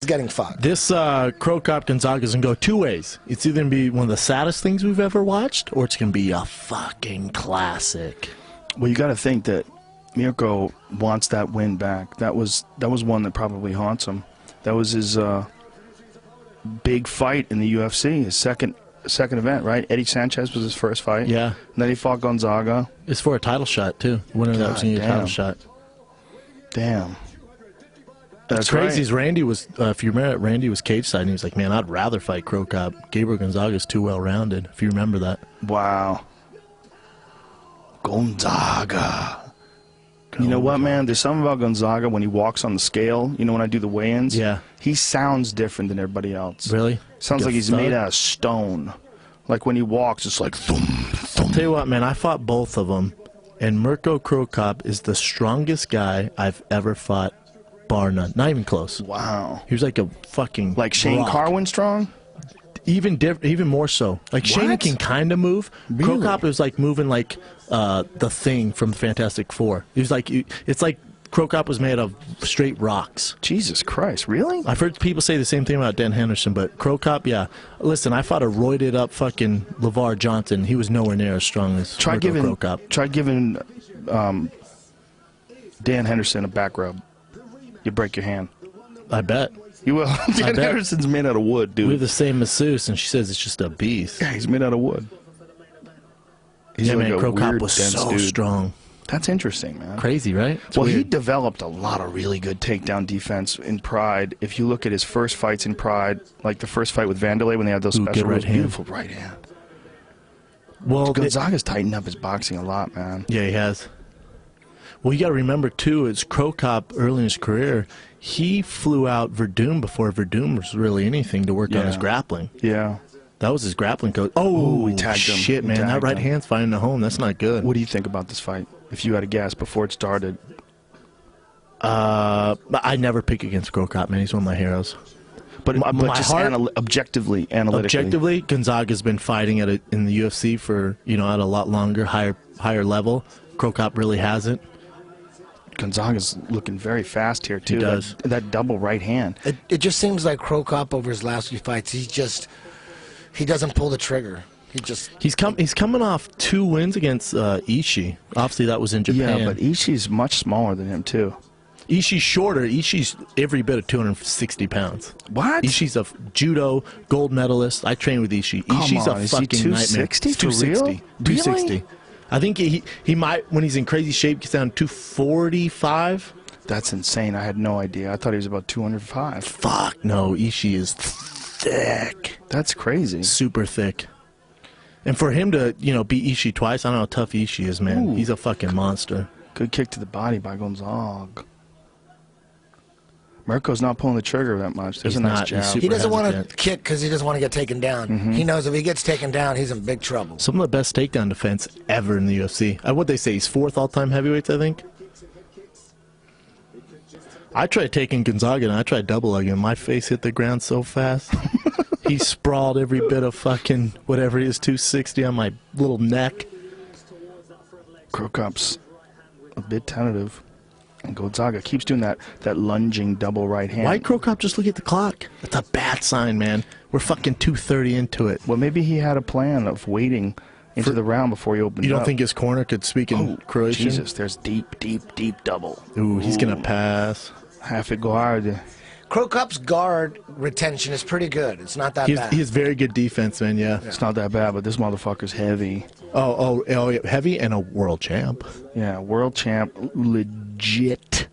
getting fucked. This Crow Cop Gonzaga is going to go two ways. It's either going to be one of the saddest things we've ever watched, or it's going to be a fucking classic. Well, you got to think that Mirko wants that win back. That was one that probably haunts him. That was his big fight in the UFC, his second event, right? Eddie Sanchez was his first fight. Yeah. And then he fought Gonzaga. It's for a title shot, too. Winner of that was going to get a title shot. Damn. That's crazy. Right. Randy was, if you remember, Randy was cage side, and he was like, "Man, I'd rather fight Crow Cop. Gabriel Gonzaga's too well rounded." If you remember that. Wow. Gonzaga. You know what, man? There's something about Gonzaga when he walks on the scale. You know, when I do the weigh-ins. Yeah. He sounds different than everybody else. Really? Sounds like he's made out of stone. Like when he walks, it's like thump, thump. I'll tell you what, man. I fought both of them, and Mirko Crow Cop is the strongest guy I've ever fought. Bar none. Not even close. Wow. He was like a fucking like Shane rock. Carwin strong? Even more so. Like Shane can kind of move. Really? Crow Cop was like moving like the Thing from the Fantastic Four. He was like, it's like Crow Cop was made of straight rocks. Jesus Christ, really? I've heard people say the same thing about Dan Henderson, but Crow Cop, yeah. Listen, I fought a roided up fucking LeVar Johnson. He was nowhere near as strong as Crow Cop. Try giving Dan Henderson a back rub. You break your hand. I bet. You will. Dan Henderson's made out of wood, dude. We have the same masseuse, and she says it's just a beast. Yeah, he's made out of wood. He's yeah, like man, Crow Cop was dense so dude. strong. That's interesting, man. Crazy, right? It's well, weird. he developed a lot of really good takedown defense in Pride. If you look at his first fights in Pride, like the first fight with Vanderlei when they had those special rules, beautiful right hand. Well, Gonzaga's tightened up his boxing a lot, man. Yeah, he has. Well, you got to remember, too, it's Crow Cop early in his career. He flew out Verdum before Verdum was really anything to work on his grappling. Yeah. That was his grappling coach. Oh, he tagged him. Shit, man. That right hand's finding a home. That's not good. What do you think about this fight? If you had a guess before it started. I never pick against Crow Cop, man. He's one of my heroes. But just objectively, analytically. Objectively, Gonzaga's been fighting at in the UFC for, at a lot longer, higher level. Crow Cop really hasn't. Gonzaga's looking very fast here, too. He does. That double right hand. It just seems like Crow Cop over his last few fights, he doesn't pull the trigger. He's coming off 2 wins against Ishii. Obviously, that was in Japan. Yeah, but Ishii's much smaller than him, too. Ishii's shorter. Ishii's every bit of 260 pounds. What? Ishii's a judo gold medalist. I train with Ishii. Ishii's a fucking nightmare. 260 for 260. real? 260. Really? I think he might, when he's in crazy shape, gets down to 245. That's insane. I had no idea. I thought he was about 205. Fuck no. Ishii is thick. That's crazy. Super thick. And for him to, beat Ishii twice, I don't know how tough Ishii is, man. Ooh. He's a fucking monster. Good kick to the body by Gonzaga. Mirko's not pulling the trigger that much. There's a nice jab. He doesn't want to kick because he doesn't want to get taken down. He knows if he gets taken down, he's in big trouble. Some of the best takedown defense ever in the UFC. What they say, he's 4th all-time heavyweights, I think. I tried taking Gonzaga, and I tried double legging. My face hit the ground so fast. He sprawled every bit of fucking whatever he is, 260 on my little neck. Crow Cop's a bit tentative. And Gonzaga keeps doing that lunging double right hand. Why Crow Cop just look at the clock? That's a bad sign, man. We're fucking 2:30 into it. Well, maybe he had a plan of waiting into the round before he opened up. You don't think his corner could speak in Croatian? Jesus, there's deep double. Ooh, he's going to pass. Half a guard. Crow Cop's guard retention is pretty good. It's not that bad. He has very good defense, man, yeah. It's not that bad, but this motherfucker's heavy. Oh, heavy and a world champ. Yeah, world champ, legit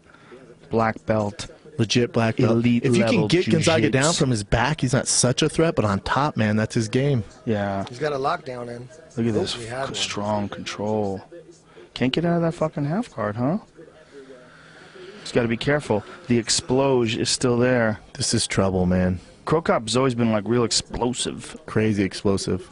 black belt. Legit black belt. Elite if you can get Gonzaga down jiu-jitsu. from his back, he's not such a threat, but on top, man, that's his game. Yeah. He's got a lockdown in. Look at this strong control. Can't get out of that fucking half guard, huh? He's got to be careful. The explosion is still there. This is trouble, man. Crow Cop's always been like real explosive. Crazy explosive.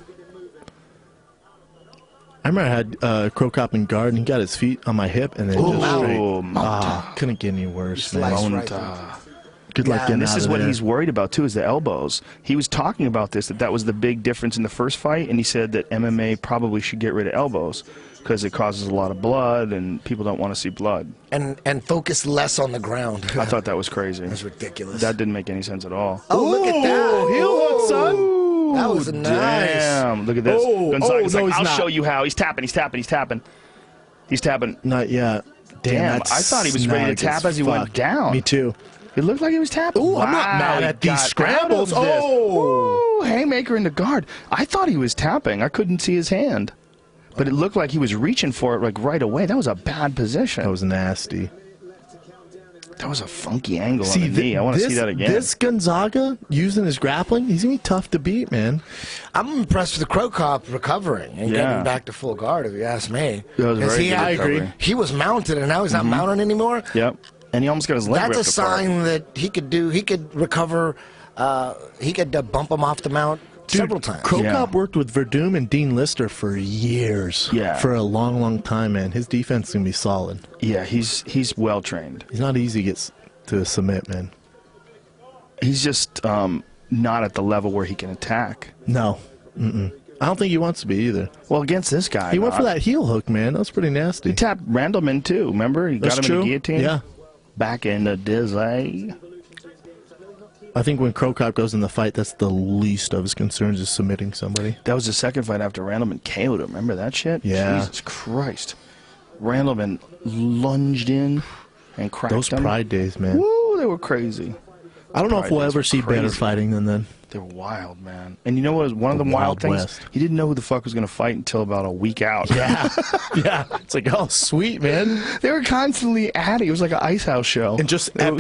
I remember I had Crow Cop in guard, and he got his feet on my hip, and then just straight. Couldn't get any worse. Good luck getting out of this is what there. he's worried about, too, is the elbows. He was talking about this, that was the big difference in the first fight, and he said that MMA probably should get rid of elbows. because it causes a lot of blood, and people don't want to see blood. And focus less on the ground. I thought that was crazy. That's ridiculous. That didn't make any sense at all. Oh, look at that. Heel hook, son. That was nice. Damn, look at this. Gonzaga's no, like, he's I'll not. show you how. He's tapping, he's tapping, he's tapping. He's tapping. Not yet. Damn, that's I thought he was ready to snug tap as he went fuck. down. Me too. It looked like he was tapping. Ooh, I'm not Wow, mad he at these got scrambles. out of this. Oh. Ooh, haymaker in the guard. I thought he was tapping. I couldn't see his hand. But it looked like he was reaching for it like right away. That was a bad position. That was nasty. That was a funky angle on the knee. I want to see that again. This Gonzaga, using his grappling, he's going to be tough to beat, man. I'm impressed with the Crow Cop recovering and getting back to full guard, if you ask me. That was very good I recovery. agree. He was mounted, and now he's not mounted anymore. Yep. And he almost got his leg That's a ripped apart. sign that he could recover. He could bump him off the mount several times. Crow Cop worked with Verdum and Dean Lister for years. Yeah. For a long, long time, man. His defense is going to be solid. Yeah, he's well trained. He's not easy to get to submit, man. He's just not at the level where he can attack. No. I don't think he wants to be either. Well, against this guy, He went for that heel hook, man. That was pretty nasty. He tapped Randleman too. Remember, he That's got him true. in the guillotine. Yeah. Back in the dizzy. I think when Crow Cop goes in the fight, that's the least of his concerns is submitting somebody. That was the second fight after Randleman KO'd him. Remember that shit? Yeah. Jesus Christ. Randleman lunged in and cracked Those him. Pride days, man. Woo, they were crazy. I don't know if Pride we'll days ever were see better crazy. fighting than then. They were wild, man. And you know what was one of the wild Wild things? West. He didn't know who the fuck was going to fight until about a week out. Yeah. Yeah. It's like, oh, sweet, man. They were constantly adding. It was like an ice house show. And just They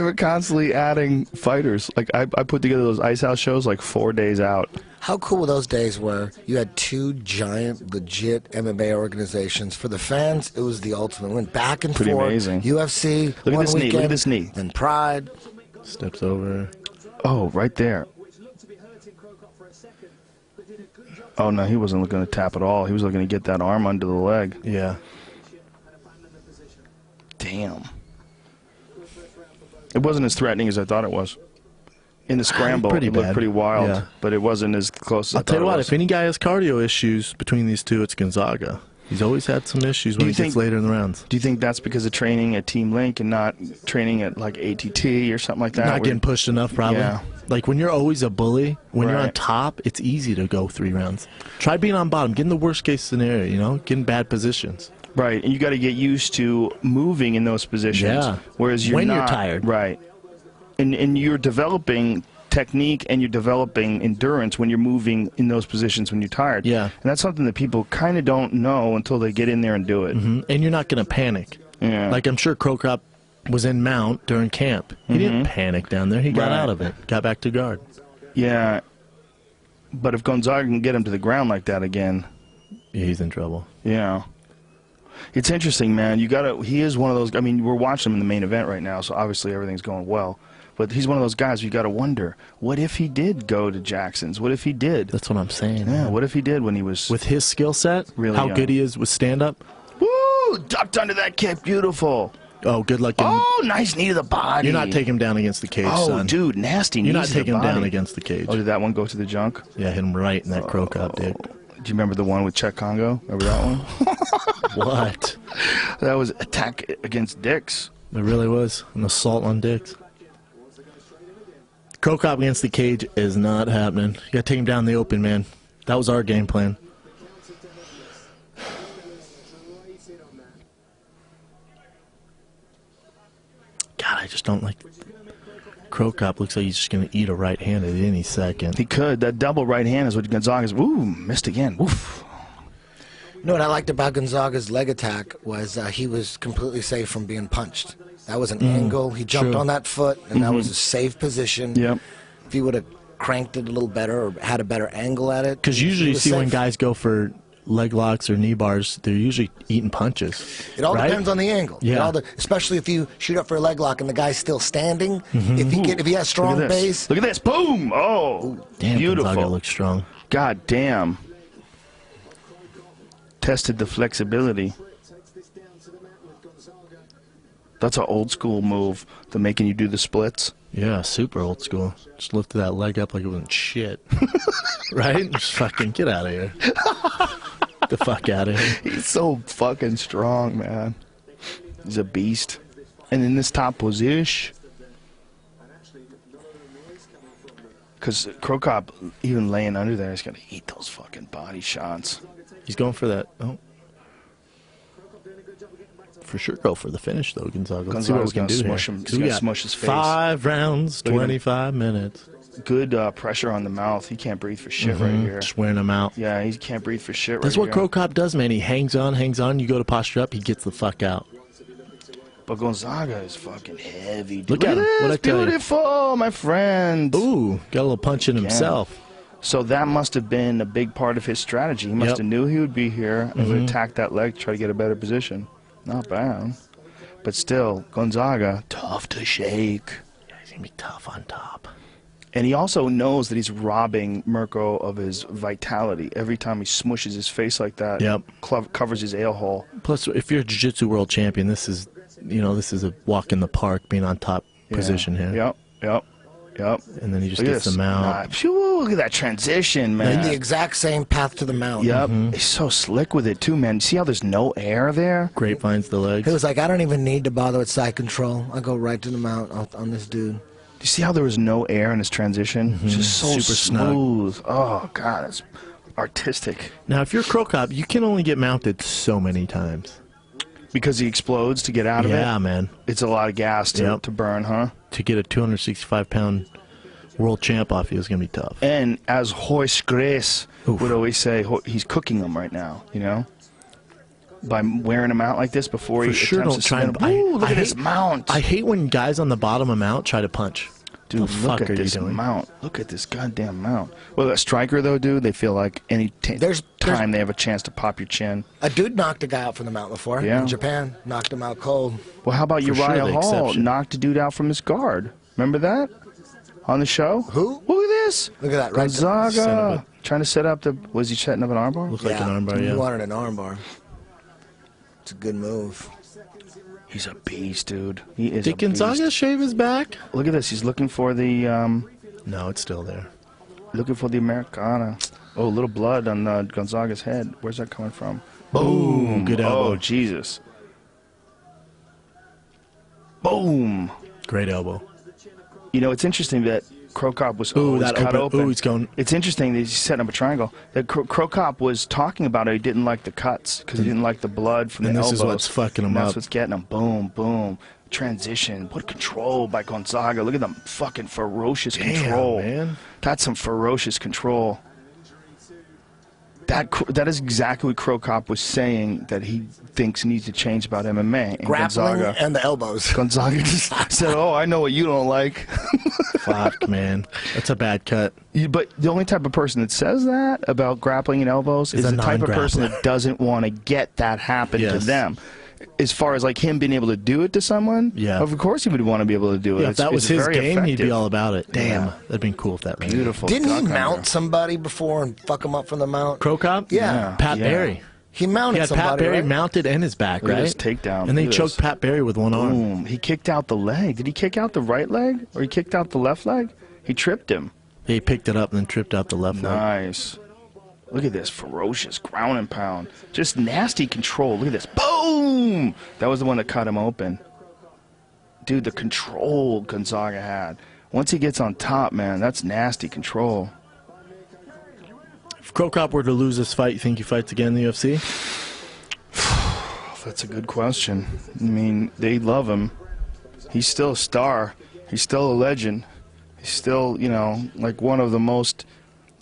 were constantly adding fighters. Like I put together those ice house shows like 4 days out. How cool were those days where you had two giant, legit MMA organizations? For the fans, it was the ultimate. Went back and Pretty forth. amazing. UFC, Look at one this knee. weekend, Look at this knee. then Pride. steps over. Oh, right there. Oh, no, he wasn't looking to tap at all. He was looking to get that arm under the leg. Yeah. Damn. It wasn't as threatening as I thought it was. In the scramble, Pretty it looked bad. pretty wild, Yeah. but it wasn't as close as I I'll tell you thought what, it was. if any guy has cardio issues between these two, it's Gonzaga. He's always had some issues when you he gets think- later in the rounds. Do you think that's because of training at Team Link and not training at like ATT or something like that? Not where- getting pushed enough, probably. Yeah. Like when you're always a bully, when you're on Right. top, it's easy to go 3 rounds. Try being on bottom, get in the worst case scenario, you know, get in bad positions. Right, and you got to get used to moving in those positions. Yeah. Whereas you're When you're not, tired. Right. And you're developing technique and you're developing endurance when you're moving in those positions when you're tired. Yeah. And that's something that people kind of don't know until they get in there and do it. And you're not going to panic. Yeah. Like I'm sure Crow Cop was in mount during camp. He didn't panic down there. He got Right. out of it, got back to guard. Yeah. But if Gonzaga can get him to the ground like that again, Yeah, he's in trouble. yeah. It's interesting, man. He is one of those. I mean, we're watching him in the main event right now, so obviously everything's going well. But he's one of those guys you got to wonder, what if he did go to Jackson's? What if he did? That's what I'm saying. Yeah, man. what if he did when he was With his skill set, Really how young. good he is with stand-up. Woo! Ducked under that kick, beautiful. Oh, good luck. Getting, Oh, nice knee to the body. you're not taking him down against the cage, Oh, son. dude, nasty knees You're not to the taking him down body. against the cage. Oh, did that one go to the junk? Yeah, hit him right in that Crow Cop dick. Do you remember the one with Czech Congo? Remember that one? What? That was attack against dicks. It really was an assault on dicks. Crow Cop against the cage is not happening. You gotta take him down in the open, man. That was our game plan. God, I just don't like. Crow Cop looks like he's just gonna eat a right hand at any second. He could. That double right hand is what Gonzaga's. Ooh, missed again. Woof. You know what I liked about Gonzaga's leg attack was he was completely safe from being punched. That was an angle. He jumped true. on that foot, and that was a safe position. Yep. If he would have cranked it a little better or had a better angle at it. Because usually he you was see when safe. guys go for leg locks or knee bars, they're usually eating punches. It all right? depends on the angle. It Yeah. especially if you shoot up for a leg lock and the guy's still standing. If he has strong Look at this. base, Look at this. Boom. Oh, Damn, beautiful. Gonzaga looks strong. God damn. Tested the flexibility. That's an old school move, the making you do the splits. Yeah, super old school. Just lifted that leg up like it wasn't shit. Right? Just fucking get out of here. the fuck out of here. He's so fucking strong, man. He's a beast. And in this top position, because Krokop, even laying under there, he's going to eat those fucking body shots. He's going for that. Oh. For sure go for the finish, though, Gonzaga. Let's see what we can do smush here. him. He's gonna smush his face. 5 rounds, 25 minutes. Good pressure on the mouth. He can't breathe for shit right here. Just wearing him out. Yeah, he can't breathe for shit That's right what here. Krokop does, man. He hangs on. You go to posture up, he gets the fuck out. But Gonzaga is fucking heavy. Dude. Look at him. What'd I tell you? Beautiful, my friend. Ooh, got a little punch in himself. So that must have been a big part of his strategy. He must have knew he would be here and would attack that leg to try to get a better position. Not bad. But still, Gonzaga, tough to shake. Yeah, he's going to be tough on top. And he also knows that he's robbing Mirko of his vitality. Every time he smushes his face like that, covers his ale hole. Plus, if you're a jiu-jitsu world champion, this is, this is a walk in the park, being on top position here. Yep. And then he just gets them out. Look at that transition, man. The exact same path to the mount. Yep. He's so slick with it, too, man. See how there's no air there? Grapevines the legs. He was like, I don't even need to bother with side control. I go right to the mount on this dude. Do you see how there was no air in his transition? It's just so Super smooth. Oh, God, it's artistic. Now, if you're Krokop, you can only get mounted so many times. Because he explodes to get out of it? Yeah, man. It's a lot of gas to burn, huh? To get a 265-pound world champ off you is going to be tough. And as Hoist Grace would always say, he's cooking them right now, by wearing him out like this before he attempts to try and look at his mount. I hate when guys on the bottom of mount try to punch. Dude, look at this mount. Look at this goddamn mount. Well, that striker, though, dude, they feel like any time they have a chance to pop your chin. A dude knocked a guy out from the mount before in Japan. Knocked him out cold. Well, how about Uriah Hall knocked a dude out from his guard? Remember that? On the show? Who? Look at this. Look at that. Gonzaga. Trying to set up the... Was he setting up an armbar? Looks like an armbar, He wanted an armbar. It's a good move. He's a beast, dude. He is Did Gonzaga shave his back? Look at this. He's looking for the... No, it's still there. Looking for the Americana. Oh, a little blood on Gonzaga's head. Where's that coming from? Boom. Good elbow. Oh, Jesus. Boom. Great elbow. It's interesting that Krokop was cut open. Ooh, he's going. It's interesting that he's setting up a triangle. That Krokop was talking about how he didn't like the cuts because he didn't like the blood from the elbows. And this is what's fucking him up. That's what's getting him. Boom, boom. Transition. What control by Gonzaga. Look at the fucking ferocious control. Man. That's some ferocious control. That is exactly what Krokop was saying that he thinks needs to change about MMA. And Grappling Gonzaga, and the elbows. Gonzaga just said, "Oh, I know what you don't like." Fuck, man. That's a bad cut. But the only type of person that says that about grappling and elbows is the type of person that doesn't want to get that happen to them. As far as like him being able to do it to someone, of course he would want to be able to do it. Yeah, if that was his game, he'd be all about it. Damn, Yeah. that'd been cool if that was Beautiful. Didn't he duck mount under. somebody before and fuck him up from the mount? Krokop? Yeah. Pat Barry. He mounted He had somebody, Pat Barry right? mounted and his back, Look at right? his takedown. And then he Look at choked this. Pat Barry with one arm. Boom. He kicked out the leg. Did he kick out the right leg? Or he kicked out the left leg? He tripped him. He picked it up and then tripped out the left leg. Nice. Look at this ferocious ground and pound. Just nasty control. Look at this. Boom! That was the one that cut him open. Dude, the control Gonzaga had. Once he gets on top, man, that's nasty control. If Krokop were to lose this fight, you think he fights again in the UFC? That's a good question. I mean, they love him. He's still a star. He's still a legend. He's still, like one of the most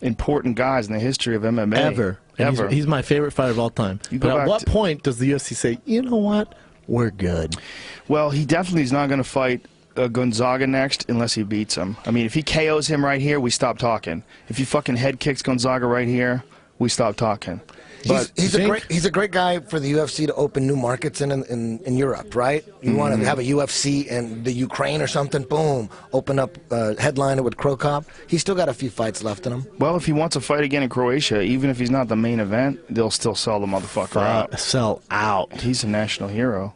important guys in the history of MMA. Ever. Ever. He's my favorite fighter of all time. But at what point does the UFC say, you know what? We're good. Well, he definitely is not going to fight Gonzaga next unless he beats him. I mean, if he KOs him right here, we stop talking. If he fucking head kicks Gonzaga right here, we stop talking. But He's a great guy for the UFC to open new markets in Europe, right? You want to have a UFC in the Ukraine or something, boom, open up headliner with Krokop. He's still got a few fights left in him. Well, if he wants a fight again in Croatia, even if he's not the main event, they'll still sell the motherfucker out. Sell out. He's a national hero.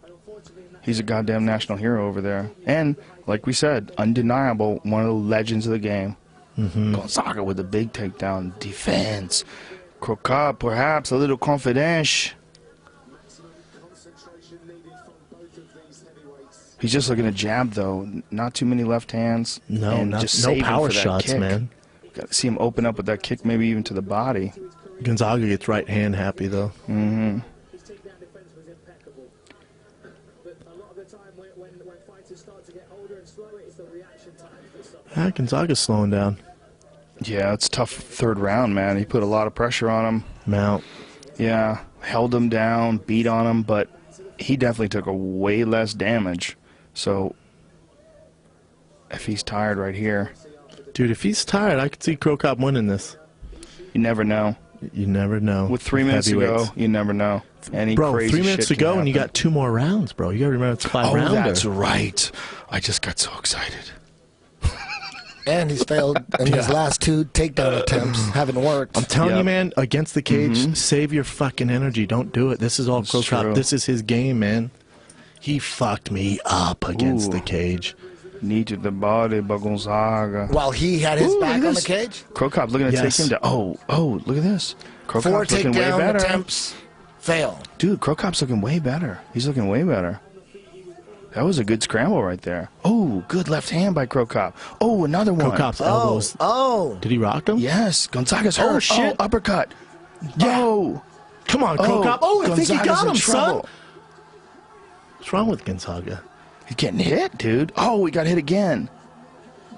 He's a goddamn national hero over there. And, like we said, undeniable, one of the legends of the game. Gonzaga with a big takedown, defense. Crocop, perhaps a little confidence. He's just looking to jab, though. Not too many left hands. No, and not, just no power shots, kick. man. Got to see him open up with that kick, maybe even to the body. Gonzaga gets right hand happy, though. Mm-hmm. Gonzaga's slowing down. Yeah, it's tough third round, man. He put a lot of pressure on him. Mount. Yeah, held him down, beat on him, but he definitely took a way less damage. So, if he's tired right here... Dude, if he's tired, I could see Crocop winning this. You never know. You never know. With 3 minutes to go, you never know. Any bro, crazy 3 minutes shit to go, can and you happen. got 2 more rounds, bro. You got to remember it's 5 rounder. Oh, that's right. I just got so excited. And he's failed in his last 2 takedown attempts. Haven't worked. I'm telling Yep. you, man, against the cage, save your fucking energy. Don't do it. This is all Crocop. true. This is his game, man. He fucked me up against Ooh. the cage. Knee to the body by Gonzaga. While he had his Ooh, back look at on the this. cage. Crocop looking to Yes. take him to... Oh, look at this. 4 Crocop's looking way takedown better. attempts fail. Dude, Crocop's looking way better. He's looking way better. That was a good scramble right there. Oh, good left hand by Crocop. Oh, another one. Crocop's elbows. Oh. Did he rock him? Yes, Gonzaga's hurt. Oh, shit. Oh, uppercut. Yeah. Oh. Come on, Crocop. Oh, I think he Gonzaga's got in him, son. trouble. What's wrong with Gonzaga? He's getting hit, dude. Oh, we got hit again.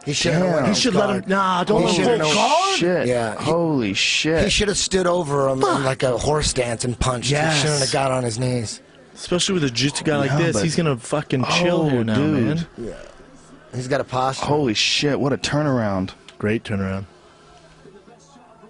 He should have went Damn. He should let him. Nah, don't He let him should've full known. guard. Shit. Yeah, he- Holy shit. He should have stood over him in like a horse dance and punched. Yes. He shouldn't have got on his knees. Especially with a jiu-jitsu guy like Yeah, this, but- he's gonna fucking chill here now, dude. man. He's got a posture. Holy shit, what a turnaround. Great turnaround.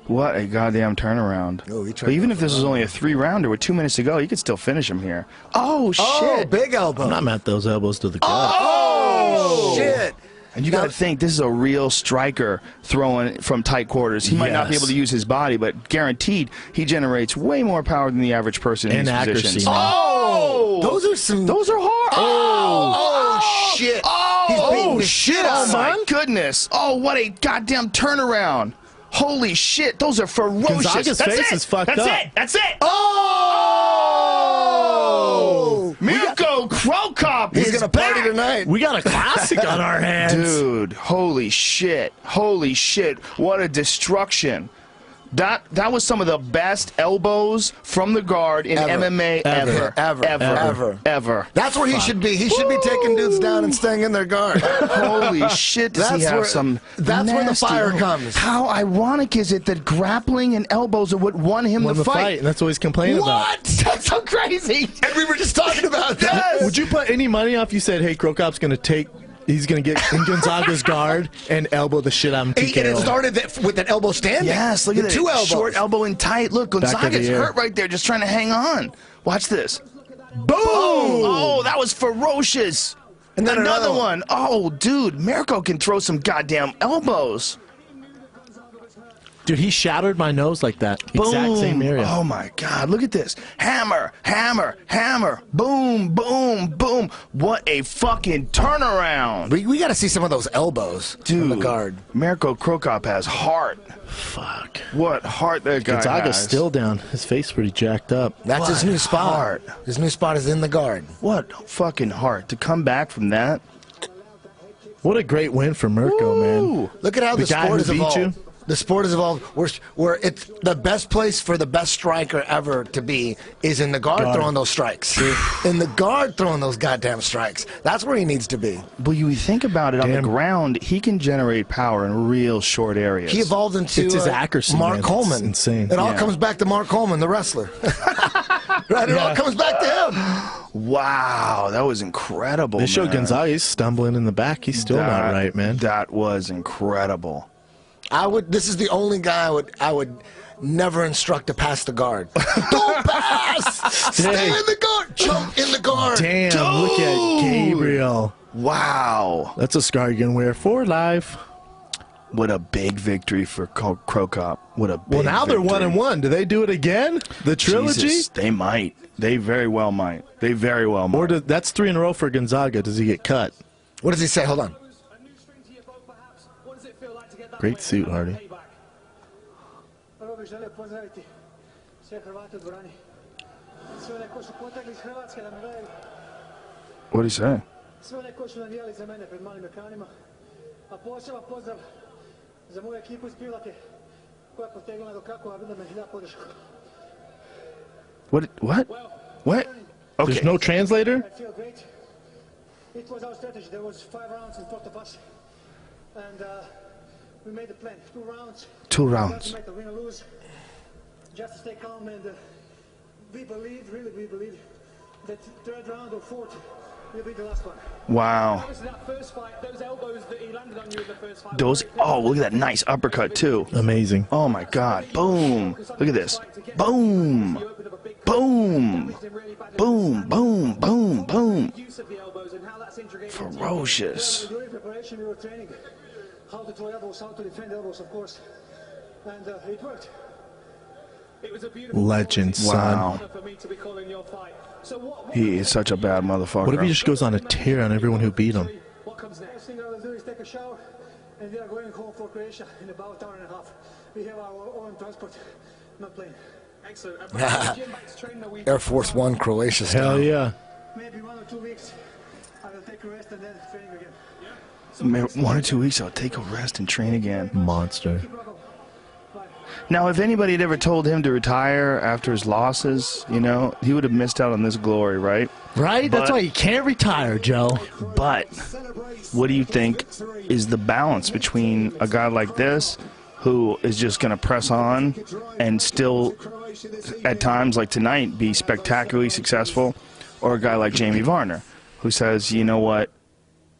What a goddamn turnaround. Oh, he tried But even to if this was only a 3-rounder with 2 minutes to go, you could still finish him here. Oh, Oh, shit. big elbow. I'm not mad at those elbows to the gut. Oh, shit. And you got to Now- think, this is a real striker throwing from tight quarters. He might not be Yes. able to use his body, but guaranteed he generates way more power than the average person in And these accuracy, positions. man. Oh! Those are some. Those are hard. Oh, shit. He's beating the shit out Oh, of my him. goodness. Oh, what a goddamn turnaround. Holy shit, those are ferocious. Gonzaga's That's face it. is fucked That's up. it. That's it. Oh! Mirko Crocop He's is going to party back. tonight. We got a classic on our hands. Dude, holy shit. Holy shit. What a destruction. That was some of the best elbows from the guard in Ever. MMA ever. Ever. That's where he should be. He should be taking dudes down and staying in their guard. Holy shit, does he That's have where- some that's where the nasty fire elbows. comes. How ironic is it that grappling and elbows are what won him Won the the fight, and that's what he's complaining about. What? That's so crazy. And we were just talking about that. Yes. Would you put any money off? You said, "Hey, Crocop's gonna take. He's gonna get in Gonzaga's guard and elbow the shit out of him." And it started with that elbow standing. Yes, look at The that. 2 elbows. Short elbow and tight. Look, of the Gonzaga's air. hurt right there, just trying to hang on. Watch this. Boom! Oh, that was ferocious. And then another another one. Oh, dude, Mirko can throw some goddamn elbows. Dude, he shattered my nose like that. Exact Boom. same area. Oh my God, look at this. Hammer, hammer, hammer. Boom, boom, boom. What a fucking turnaround. We got to see some of those elbows in the guard. Mirko Crocop has heart. Fuck. What heart that guy Gonzaga's has. still down. His face pretty jacked up. That's his What new spot. heart. His new spot is in the guard. What fucking heart. To come back from that. What a great win for Mirko, man. Ooh. Look at how The the guy sport who has beat evolved. you? The sport has evolved. Where it's the best place for the best striker ever to be is in the guard. Throwing those strikes. In the guard throwing those goddamn strikes. That's where he needs to be. Well, you think about it, on the Damn. ground, he can generate power in real short areas. He evolved into It's his accuracy, Mark man. Coleman. It's insane. It all Yeah. comes back to Mark Coleman, the wrestler. Right? It all comes back to him. Wow, that was incredible. They showed man. Gonzaga. He's stumbling in the back. He's still not right, man. That was incredible. This is the only guy I would never instruct to pass the guard. Don't pass! Stay in the guard! Jump in the guard! Damn, look at Gabriel. Wow. That's a scar you can wear for life. What a big victory for Crocop. What a big Well, now they're victory. 1-1. Do they do it again? The trilogy? Jesus, they might. They very well might. They very well might. Or that's 3 in a row for Gonzaga. Does he get cut? What does he say? Hold on. Great suit, Hardy. Prvo bih želio pozdraviti sve Hrvate u dvorani. Sve one koji su potekli iz Hrvatske da me gledaju. What did he say? Sve one koji su navijali za mene pred malim ekranima. A poseban pozdrav za moju ekipu iz Pivlake koja je potegnula do Krakova da me da podršku. What? What? Okay. There's no translator? I feel great. It was our strategy. There was 5 rounds in front of us. And we made a plan. 2 rounds. 2 rounds. Doesn't matter, win or lose. Just to stay calm and we believe, really we believe, that 3rd round or 4th will be the last one. Wow. That first fight, those elbows that he landed on you in the first fight. Those. Oh, look at that nice uppercut too. Amazing. Oh my God. Boom. Look at this. Boom. Boom. Boom. Boom. Boom. Boom. Ferocious. During preparation, we were training how to throw elbows, how to defend elbows, of course, and it worked. It was a beautiful Legend, son. Wow. honor for me to be calling your fight. So what He is such a bad motherfucker. What if he just goes on a tear on everyone who beat him? What comes next? First thing I will do is take a shower, and we are going home for Croatia in about an hour and a half. We have our own transport, not plane. Excellent. Air Force One, Croatia style. Hell yeah. Maybe 1 or 2 weeks, I will take a rest and then training again. Maybe 1 or 2 weeks, I'll take a rest and train again. Monster. Now, if anybody had ever told him to retire after his losses, you know, he would have missed out on this glory, right? Right? That's But- why you can't retire, Joe. But what do you think is the balance between a guy like this, who is just going to press on and still, at times like tonight, be spectacularly successful, or a guy like Jamie Varner, who says, you know what,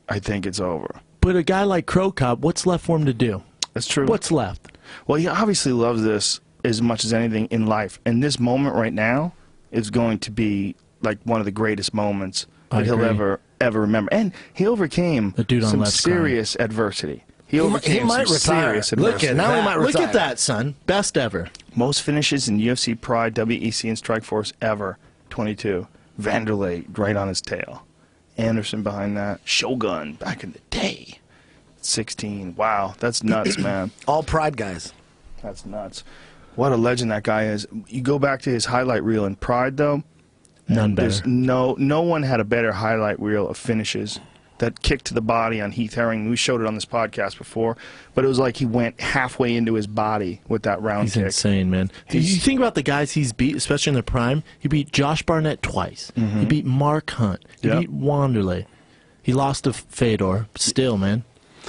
I think it's over. But a guy like Crow Cop, what's left for him to do? That's true. What's left? Well, he obviously loves this as much as anything in life. And this moment right now is going to be like one of the greatest moments I that he'll agree. ever remember. And he overcame The dude on some left's serious adversity. He He overcame might some retire. serious Look adversity. at now he might Look retire. at that, son. Best ever. Most finishes in UFC, Pride, WEC, and Strikeforce ever. 22. Vanderlei right on his tail. Anderson behind that. Shogun back in the day. 16. Wow, that's nuts, man. All Pride guys. That's nuts. What a legend that guy is. You go back to his highlight reel in Pride, though. None There's better. no one had a better highlight reel of finishes. That kick to the body on Heath Herring. We showed it on this podcast before, but it was like he went halfway into his body with that round He's kick. insane, man. You think about the guys he's beat, especially in their prime. He beat Josh Barnett twice. He beat Mark Hunt. He Yep. beat Wanderlei. He lost to Fedor. But still, man.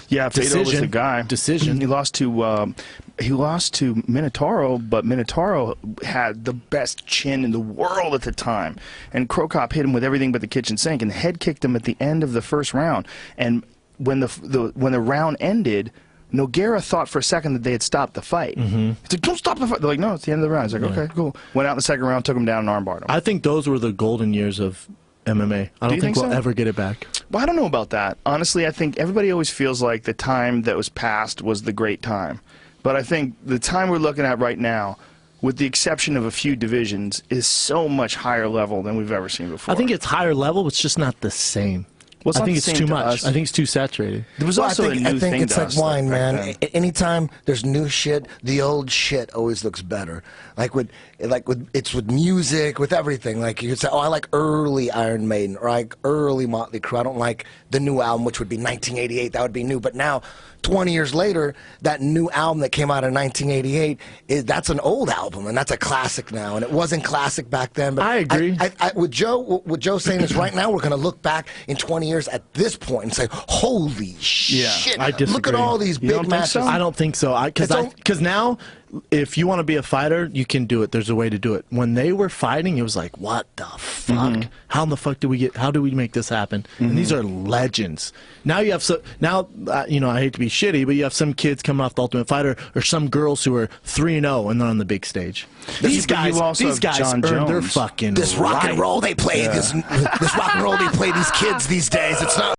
Yeah, Fedor was the guy. Decision. He lost to Minotauro, but Minotauro had the best chin in the world at the time, and Crow Cop hit him with everything but the kitchen sink, and head kicked him at the end of the first round. And when the round ended, Nogueira thought for a second that they had stopped the fight. He's like, "Don't stop the fight." They're like, "No, it's the end of the round." He's like, "Okay, cool." Went out in the second round, took him down, and armbarred him. I think those were the golden years of MMA. I don't you think think we'll so? ever get it back. Well, I don't know about that. Honestly, I think everybody always feels like the time that was past was the great time. But I think the time we're looking at right now, with the exception of a few divisions, is so much higher level than we've ever seen before. I think it's higher level. It's just not the same. Well, it's I not think the it's same too to much. us. I think it's too saturated. There was Well, also I think, a new I think thing it's to like us wine, back man. then. Anytime there's new shit, the old shit always looks better. Like with music, with everything. Like you could say, oh, I like early Iron Maiden, or I like early Motley Crue. I don't like the new album, which would be 1988. That would be new. But now, 20 years later, that new album that came out in 1988 that's an old album, and that's a classic now. And it wasn't classic back then. But I agree. With Joe saying is right now, we're going to look back in 20 years at this point and say, holy shit! I disagree. Look at all these You don't big think matches. so? I don't think so. Because now, if you want to be a fighter, you can do it. There's a way to do it. When they were fighting, it was like, what the fuck? How in the fuck how do we make this happen? And these are legends. Now you have I hate to be shitty, but you have some kids coming off the Ultimate Fighter, or some girls who are 3-0 and they're on the big stage. These But you guys, also these have guys John earn their Jones. fucking This rock and right. roll they play, this rock and roll they play these kids these days. It's not.